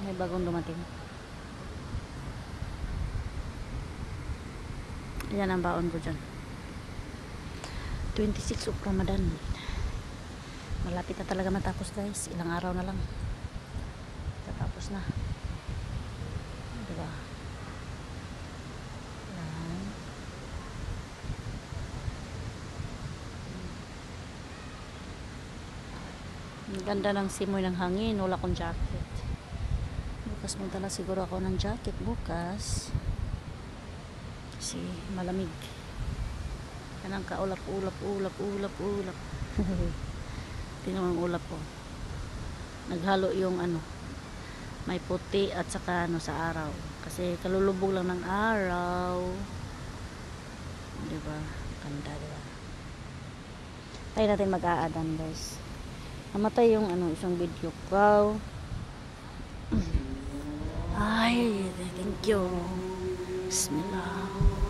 May bagong dumating. Ayan ang baon ko dyan. 26 of Ramadan. Malapit na talaga matapos guys. Ilang araw na lang. Tatapos na. Diba? Ayan. Ang ganda ng simoy ng hangin. Wala akong jacket. Bukas mo tala siguro ako ng jacket bukas. Kasi malamig. Yan ang kaulap-ulap. Tingnan mo ang ulap ko. Naghalo yung ano. May puti at saka ano sa araw. Kasi kalulubog lang ng araw. Diba? Ganda, diba? Tayo natin mag-aadan guys. Namatay yung ano, isang video. Wow. Ay, thank you. Bismillah.